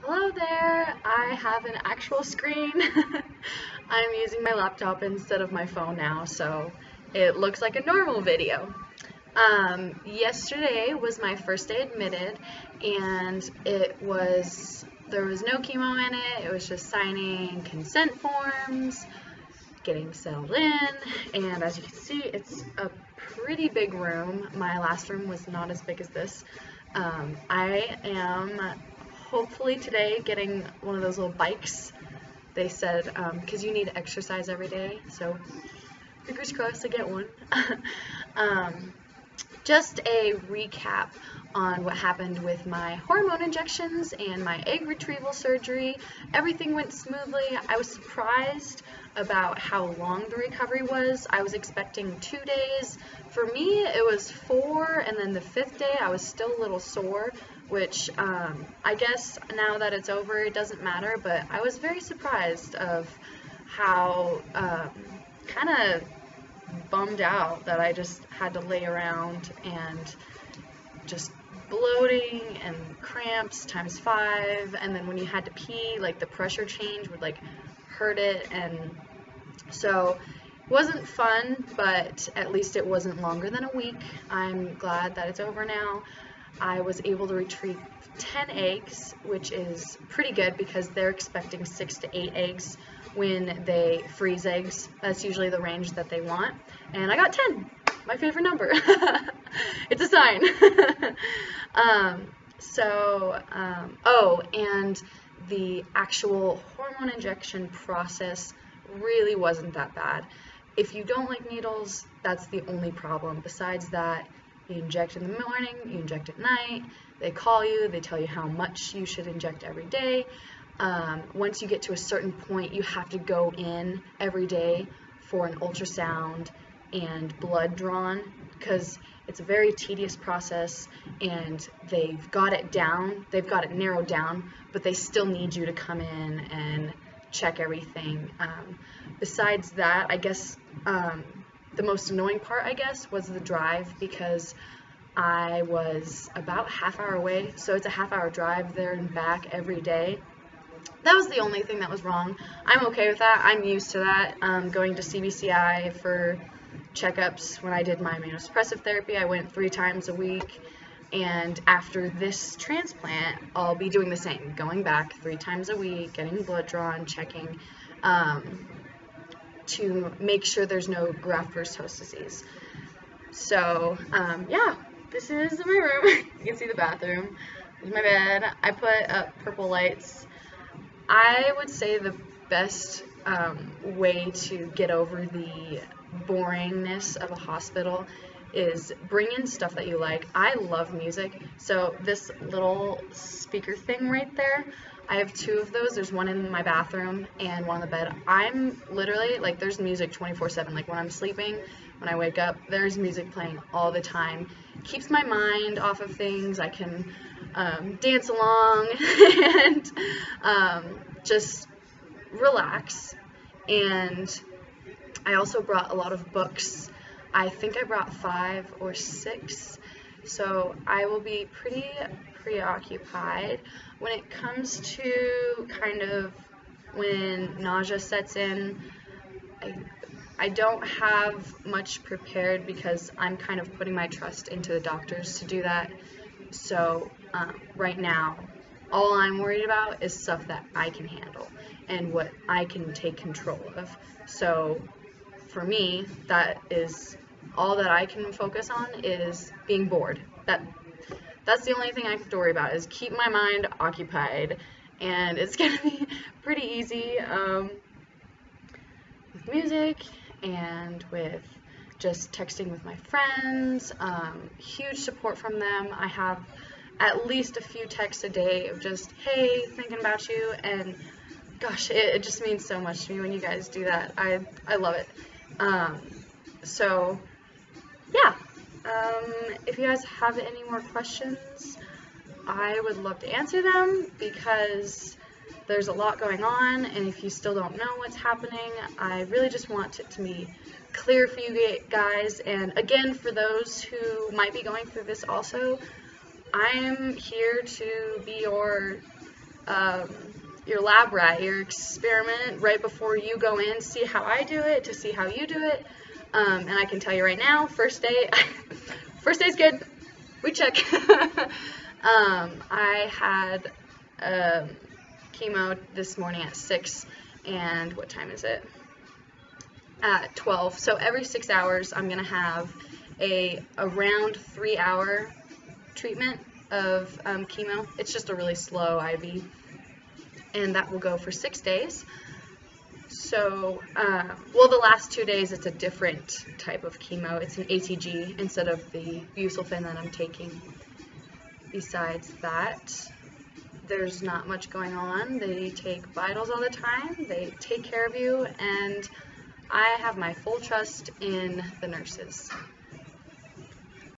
Hello there! I have an actual screen. I'm using my laptop instead of my phone now, so it looks like a normal video. Yesterday was my first day admitted, and there was no chemo in it. It was just signing consent forms, getting settled in, and as you can see, it's a pretty big room. My last room was not as big as this. I am hopefully today getting one of those little bikes. They said because you need to exercise every day, so fingers crossed I get one. Just a recap on what happened with my hormone injections and my egg retrieval surgery. Everything went smoothly. I was surprised about how long the recovery was. I was expecting 2 days. For me, it was 4, and then the 5th day I was still a little sore, which I guess now that it's over it doesn't matter, but I was very surprised of how kind of bummed out that I just had to lay around and just bloating and cramps times 5, and then when you had to pee, like the pressure change would like hurt it, and so it wasn't fun, but at least it wasn't longer than a week. I'm glad that it's over now. I was able to retrieve 10 eggs, which is pretty good because they're expecting 6 to 8 eggs when they freeze eggs. That's usually the range that they want. And I got 10, my favorite number. It's a sign. Oh, and the actual hormone injection process really wasn't that bad. If you don't like needles, that's the only problem. Besides that, you inject in the morning, you inject at night, they call you, they tell you how much you should inject every day. Once you get to a certain point, you have to go in every day for an ultrasound and blood drawn, because it's a very tedious process, and they've got it narrowed down, but they still need you to come in and check everything. Besides that, I guess the most annoying part, I guess, was the drive, because I was about half-hour away, so it's a half-hour drive there and back every day. That was the only thing that was wrong. I'm okay with that. I'm used to that. Going to CBCI for checkups. When I did my immunosuppressive therapy, I went 3 times a week, and after this transplant, I'll be doing the same, going back 3 times a week, getting blood drawn, checking, to make sure there's no graft versus host disease. So, yeah, this is my room. You can see the bathroom. There's my bed. I put up purple lights. I would say the best way to get over the boringness of a hospital is bring in stuff that you like. I love music, so this little speaker thing right there, I have 2 of those. There's one in my bathroom and one on the bed. I'm literally, like, there's music 24/7. Like, when I'm sleeping, when I wake up, there's music playing all the time. Keeps my mind off of things. I can dance along and just relax. And I also brought a lot of books. I think I brought 5 or 6, so I will be pretty preoccupied. When it comes to kind of when nausea sets in, I don't have much prepared because I'm kind of putting my trust into the doctors to do that. So right now, all I'm worried about is stuff that I can handle and what I can take control of. So for me, that is all that I can focus on, is being bored. That's the only thing I have to worry about, is keep my mind occupied, and it's gonna be pretty easy with music and with just texting with my friends. Huge support from them. I have at least a few texts a day of just, hey, thinking about you, and gosh, it just means so much to me when you guys do that. I love it. So yeah, if you guys have any more questions, I would love to answer them, because there's a lot going on, and if you still don't know what's happening, I really just want it to be clear for you guys. And again, for those who might be going through this also, I'm here to be your your lab rat, your experiment right before you go in, see how I do it, to see how you do it. And I can tell you right now, first day's good. We check. I had chemo this morning at 6, and what time is it? At 12. So every 6 hours, I'm gonna have a around 3-hour treatment of chemo. It's just a really slow IV, and that will go for 6 days. So, well, the last 2 days it's a different type of chemo. It's an ATG instead of the busulfan that I'm taking. Besides that, there's not much going on. They take vitals all the time. They take care of you, and I have my full trust in the nurses.